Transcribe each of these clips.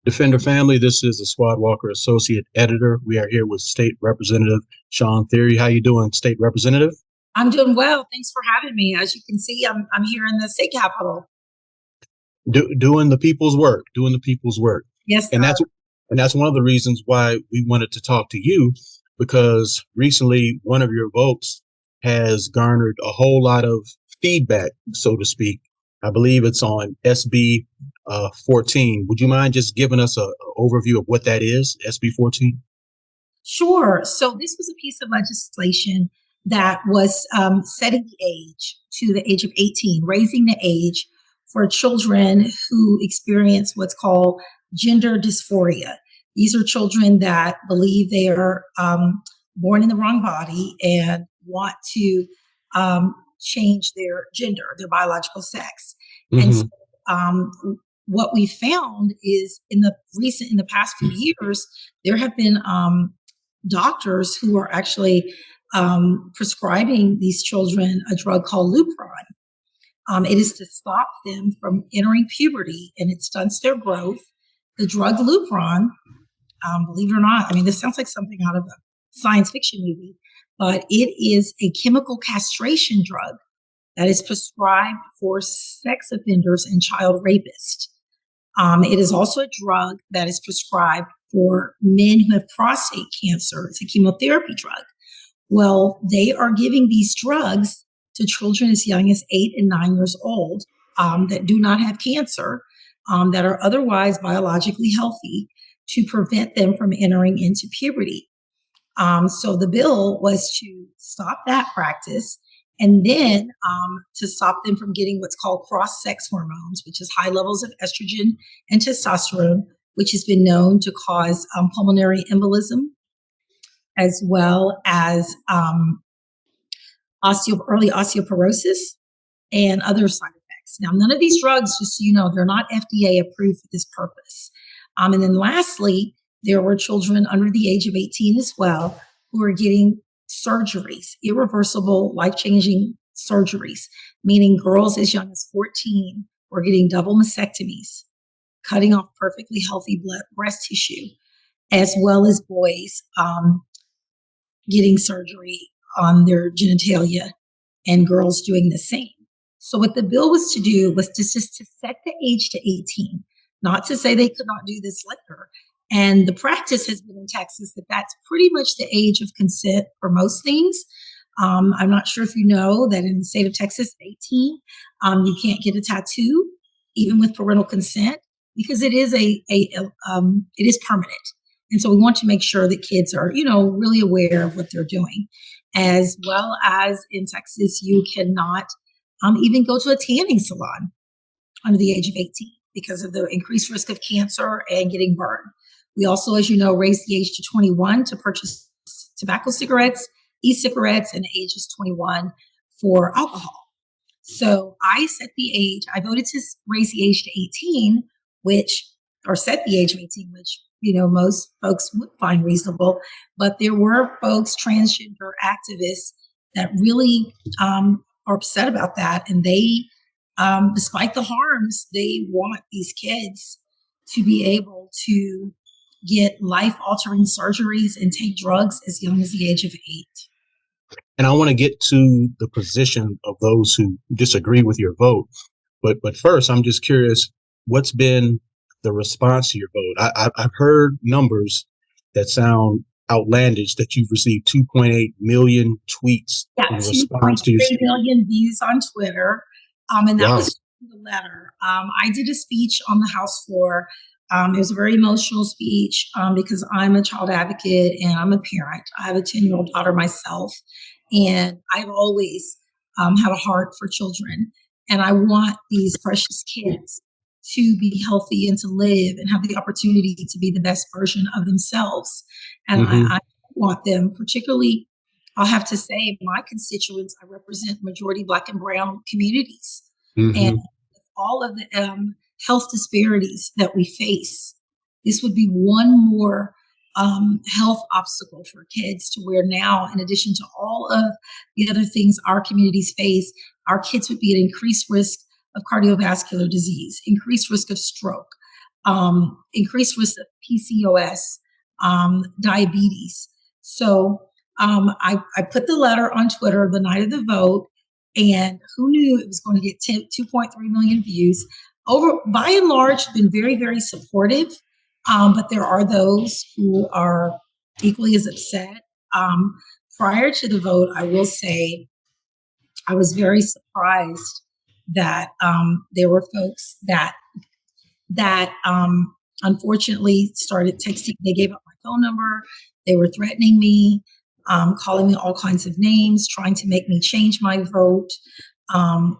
Defender family, this is the Squad Walker Associate Editor. We are here with State Representative Shawn Thierry. How you doing, State Representative? I'm doing well. Thanks for having me. As you can see, I'm here in the state capitol. Doing the people's work, doing the people's work. Yes, And sir. that's one of the reasons why we wanted to talk to you, because recently one of your votes has garnered a whole lot of feedback, so to speak. I believe it's on SB 14. Would you mind just giving us an overview of what that is, SB 14? Sure. So this was a piece of legislation that was setting the age to the age of 18, raising the age for children who experience what's called gender dysphoria. These are children that believe they are born in the wrong body and want to change their gender, their biological sex. Mm-hmm. And so, what we found is in the past few years, there have been doctors who are actually prescribing these children a drug called Lupron. It is to stop them from entering puberty, and it stunts their growth. The drug Lupron, believe it or not, I mean, this sounds like something out of a science fiction movie, but it is a chemical castration drug that is prescribed for sex offenders and child rapists. It is also a drug that is prescribed for men who have prostate cancer. It's a chemotherapy drug. Well, they are giving these drugs to children as young as 8 and 9 years old that do not have cancer, that are otherwise biologically healthy, to prevent them from entering into puberty. So the bill was to stop that practice, and then to stop them from getting what's called cross-sex hormones, which is high levels of estrogen and testosterone, which has been known to cause pulmonary embolism, as well as early osteoporosis and other side effects. Now, none of these drugs, just so you know, they're not FDA approved for this purpose. And then lastly, there were children under the age of 18 as well who are getting surgeries, irreversible, life-changing surgeries, meaning girls as young as 14 were getting double mastectomies, cutting off perfectly healthy breast tissue, as well as boys getting surgery on their genitalia, and girls doing the same. So what the bill was to do was just to set the age to 18, not to say they could not do this later. And the practice has been in Texas that that's pretty much the age of consent for most things. I'm not sure if you know that in the state of Texas, 18, you can't get a tattoo, even with parental consent, because it is it is permanent. And so we want to make sure that kids are, really aware of what they're doing, as well as in Texas, you cannot even go to a tanning salon under the age of 18 because of the increased risk of cancer and getting burned. We also, as you know, raised the age to 21 to purchase tobacco cigarettes, e-cigarettes, and the age is 21 for alcohol. So I voted to raise the age to 18, set the age of 18, which, most folks would find reasonable. But there were folks, transgender activists, that really are upset about that. And they, despite the harms, they want these kids to be able to get life-altering surgeries and take drugs as young as the age of 8. And I want to get to the position of those who disagree with your vote. But first, I'm just curious, what's been the response to your vote? I've heard numbers that sound outlandish, that you've received 2.8 million tweets in response to your 2.3 million views on Twitter. And that Wow. was the letter. I did a speech on the House floor. It was a very emotional speech because I'm a child advocate and I'm a parent. I have a 10-year-old daughter myself, and I've always had a heart for children. And I want these precious kids to be healthy and to live and have the opportunity to be the best version of themselves. And I want them, particularly, I'll have to say, my constituents, I represent majority Black and Brown communities. And all of the health disparities that we face, this would be one more health obstacle for kids, to where now, in addition to all of the other things our communities face, our kids would be at increased risk of cardiovascular disease, increased risk of stroke, increased risk of PCOS, diabetes. So I put the letter on Twitter the night of the vote, and who knew it was going to get 2.3 million views. By and large, been very, very supportive, but there are those who are equally as upset. Prior to the vote, I will say I was very surprised that there were folks that unfortunately started texting. They gave up my phone number. They were threatening me, calling me all kinds of names, trying to make me change my vote,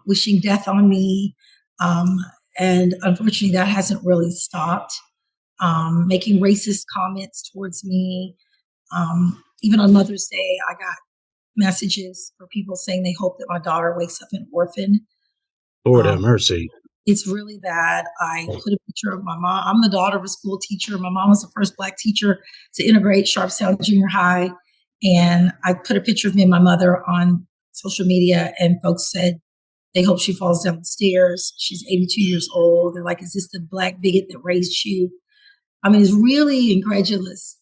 wishing death on me. And unfortunately, that hasn't really stopped. Making racist comments towards me. Even on Mother's Day, I got messages for people saying they hope that my daughter wakes up an orphan. Lord have mercy. It's really bad. I put a picture of my mom. I'm the daughter of a school teacher. My mom was the first Black teacher to integrate Sharpstown Junior High. And I put a picture of me and my mother on social media, and folks said they hope she falls down the stairs. She's 82 years old. They're like, is this the Black bigot that raised you? I mean, it's really incredulous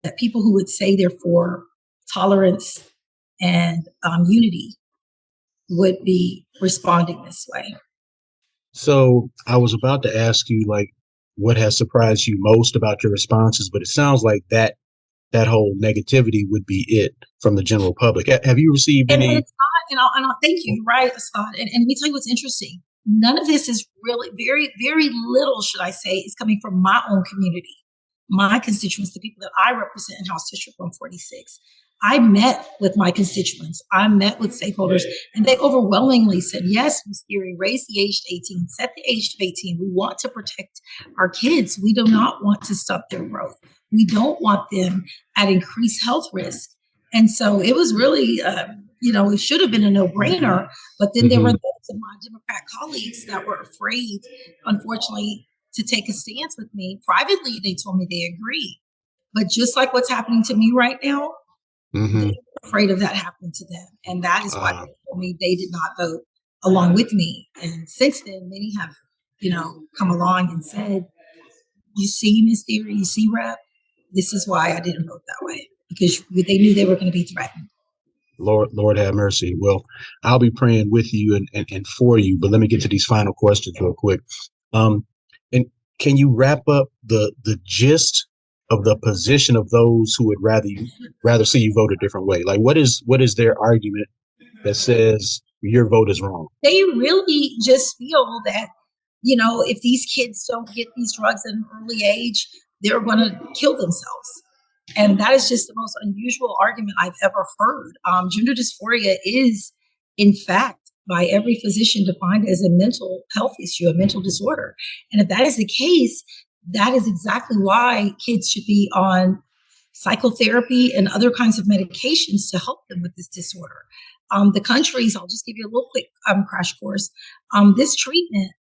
that people who would say they're for tolerance and unity would be responding this way. So I was about to ask you, like, what has surprised you most about your responses, but it sounds like that whole negativity would be it from the general public. Have you received any? And it's not, thank you, right, Scott. And let me tell you what's interesting. None of this is really, very, very little, should I say, is coming from my own community, my constituents, the people that I represent in House District 146. I met with my constituents. I met with stakeholders, and they overwhelmingly said, yes, Ms. Thierry, raise the age to 18, set the age to 18. We want to protect our kids. We do not want to stop their growth. We don't want them at increased health risk. And so it was really, it should have been a no-brainer. But then there were those of my Democrat colleagues that were afraid, unfortunately, to take a stance with me. Privately, they told me they agree. But just like what's happening to me right now, they're afraid of that happening to them. And that is why they told me they did not vote along with me. And since then, many have, come along and said, you see, Ms. Thierry, you see, Rep, this is why I didn't vote that way, because they knew they were going to be threatened. Lord have mercy. Well, I'll be praying with you and for you, but let me get to these final questions real quick. And can you wrap up the gist of the position of those who would rather see you vote a different way? Like, what is their argument that says your vote is wrong? They really just feel that, if these kids don't get these drugs at an early age, they're going to kill themselves. And that is just the most unusual argument I've ever heard. Gender dysphoria is, in fact, by every physician defined as a mental health issue, a mental disorder. And if that is the case, that is exactly why kids should be on psychotherapy and other kinds of medications to help them with this disorder. The countries, I'll just give you a little quick crash course. This treatment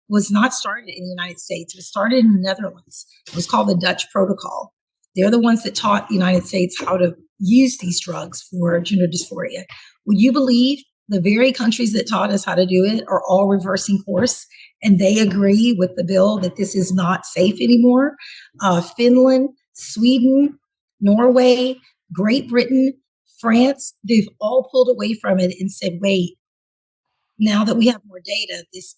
was not started in the United States. It was started in the Netherlands. It was called the Dutch Protocol. They're the ones that taught the United States how to use these drugs for gender dysphoria. Would you believe the very countries that taught us how to do it are all reversing course, and they agree with the bill that this is not safe anymore? Finland, Sweden, Norway, Great Britain, France, they've all pulled away from it and said, wait, now that we have more data, this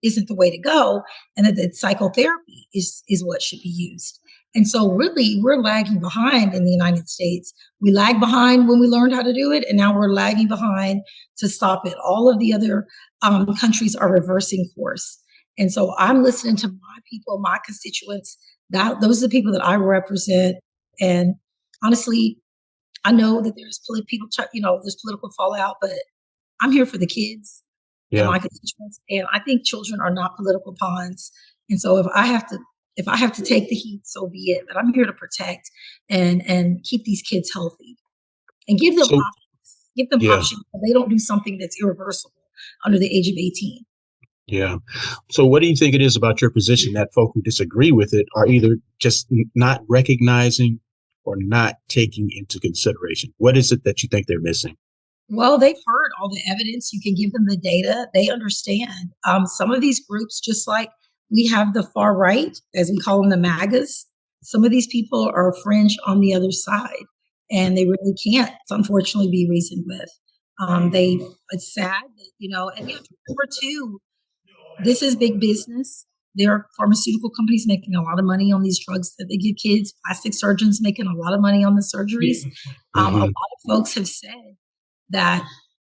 isn't the way to go, and that psychotherapy is what should be used. And so really, we're lagging behind in the United States. We lagged behind when we learned how to do it, and now we're lagging behind to stop it. All of the other countries are reversing course. And so I'm listening to my people, my constituents. Those are the people that I represent. And honestly, I know that there's there's political fallout, but I'm here for the kids and my constituents. And I think children are not political pawns. And so if I have to take the heat, so be it. But I'm here to protect and keep these kids healthy and give them options. Give them options so they don't do something that's irreversible under the age of 18. Yeah. So what do you think it is about your position that folk who disagree with it are either just not recognizing or not taking into consideration? What is it that you think they're missing? Well, they've heard all the evidence. You can give them the data. They understand. Some of these groups, just like We have the far right, as we call them, the MAGAs. Some of these people are fringe on the other side, and they really can't, unfortunately, be reasoned with. It's sad that, and you have to remember too, this is big business. There are pharmaceutical companies making a lot of money on these drugs that they give kids, plastic surgeons making a lot of money on the surgeries. A lot of folks have said that,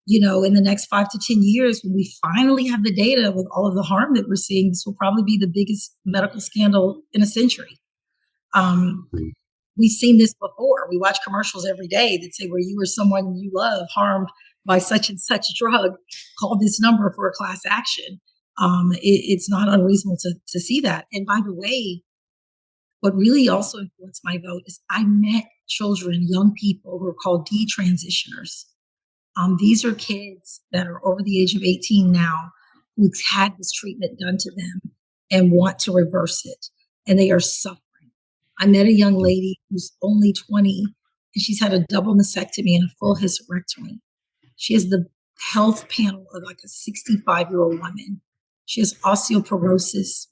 in the next 5 to 10 years, when we finally have the data with all of the harm that we're seeing, this will probably be the biggest medical scandal in a century. We've seen this before. We watch commercials every day that say where you or someone you love harmed by such and such drug, call this number for a class action. It's not unreasonable to see that. And by the way, what really also influenced my vote is I met children, young people who are called detransitioners. These are kids that are over the age of 18 now who've had this treatment done to them and want to reverse it. And they are suffering. I met a young lady who's only 20 and she's had a double mastectomy and a full hysterectomy. She has the health panel of like a 65-year-old woman. She has osteoporosis.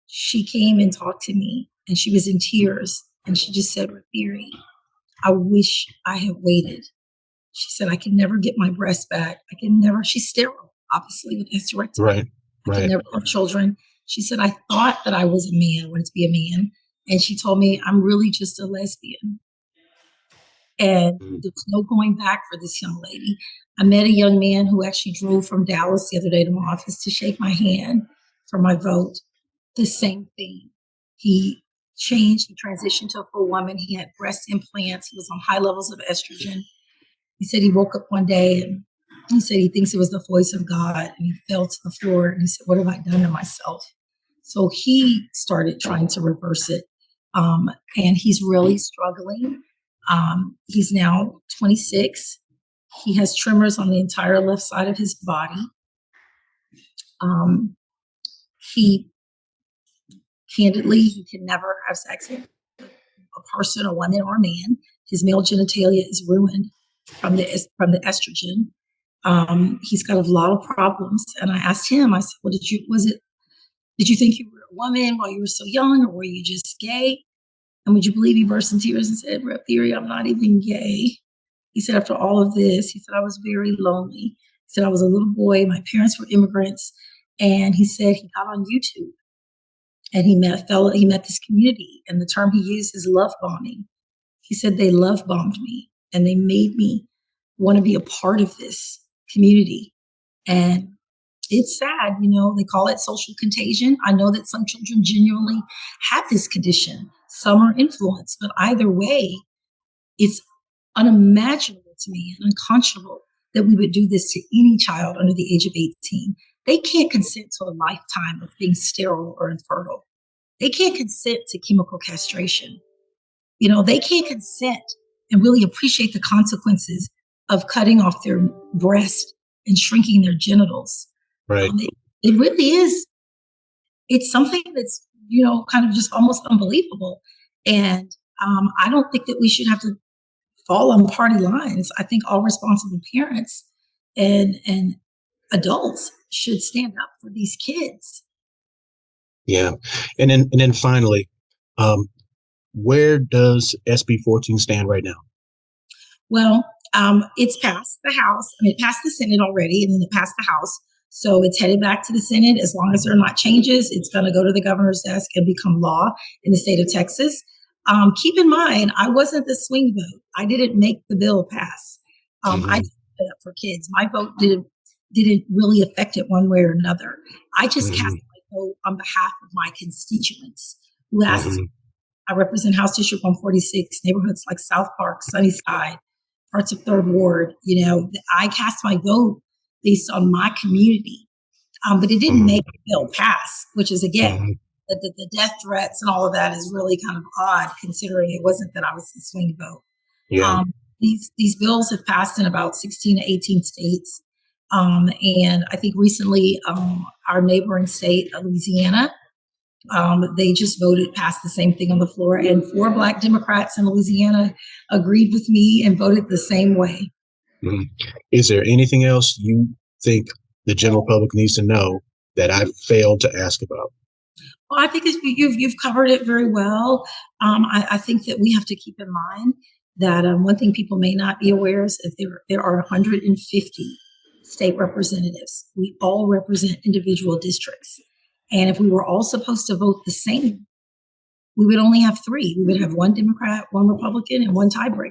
She came and talked to me and she was in tears and she just said, Thierry, I wish I had waited. She said, I can never get my breast back. She's sterile, obviously, with hysterectomy. Right. I can never have children. She said, I thought that I was a man, wanted to be a man. And she told me, I'm really just a lesbian. And there's no going back for this young lady. I met a young man who actually drove from Dallas the other day to my office to shake my hand for my vote. The same thing. He transitioned to a full woman. He had breast implants. He was on high levels of estrogen. He said he woke up one day and he said he thinks it was the voice of God, and he fell to the floor and he said, what have I done to myself? So he started trying to reverse it. And he's really struggling. He's now 26. He has tremors on the entire left side of his body. He can never have sex with a person, a woman, or a man. His male genitalia is ruined from the estrogen. He's got a lot of problems. And I asked him, I said, well, did you think you were a woman while you were so young, or were you just gay? And would you believe he burst in tears and said, Thierry, I'm not even gay. He said, after all of this, he said, I was very lonely. He said, I was a little boy. My parents were immigrants. And he said he got on YouTube and he met this community. And the term he used is love bombing. He said, they love bombed me and they made me want to be a part of this community. And it's sad, they call it social contagion. I know that some children genuinely have this condition. Some are influenced, but either way, it's unimaginable to me and unconscionable that we would do this to any child under the age of 18. They can't consent to a lifetime of being sterile or infertile. They can't consent to chemical castration. They can't consent and really appreciate the consequences of cutting off their breast and shrinking their genitals. Right. It really is. It's something that's, kind of just almost unbelievable. And I don't think that we should have to fall on party lines. I think all responsible parents and adults should stand up for these kids. Yeah. And then finally, where does SB 14 stand right now? Well, it's passed the House. It passed the Senate already, and then it passed the House. So it's headed back to the Senate. As long as there are not changes, it's going to go to the governor's desk and become law in the state of Texas. Keep in mind, I wasn't the swing vote. I didn't make the bill pass. I just put it up for kids. My vote didn't really affect it one way or another. I just cast my vote on behalf of my constituents who asked. I represent House District 146, neighborhoods like South Park, Sunnyside, parts of Third Ward. I cast my vote based on my community, but it didn't make the bill pass, which is, again, the death threats and all of that is really kind of odd, considering it wasn't that I was the swing vote. Yeah. These bills have passed in about 16 to 18 states. And I think recently our neighboring state, Louisiana, they just passed the same thing on the floor. And 4 Black Democrats in Louisiana agreed with me and voted the same way. Is there anything else you think the general public needs to know that I've failed to ask about? Well, I think you've covered it very well. I think that we have to keep in mind that one thing people may not be aware is that there are 150 state representatives. We all represent individual districts, and if we were all supposed to vote the same, we would only have three. We would have one Democrat, one Republican, and one tiebreaker.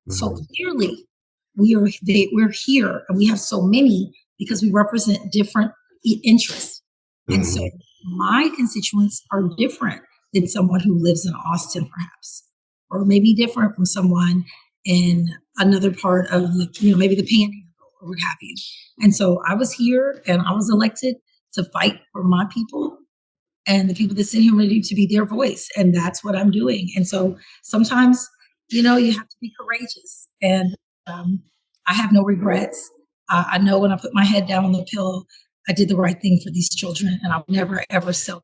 So Mhm. clearly, we're here, and we have so many because we represent different interests. And so Mhm. my constituents are different than someone who lives in Austin, perhaps, or maybe different from someone in another part of maybe the Panhandle or what have you. And so I was here, and I was elected to fight for my people and the people that sit here ready to be their voice. And that's what I'm doing. And so sometimes, you have to be courageous. And I have no regrets. I know when I put my head down on the pillow, I did the right thing for these children, and I'll never, ever sell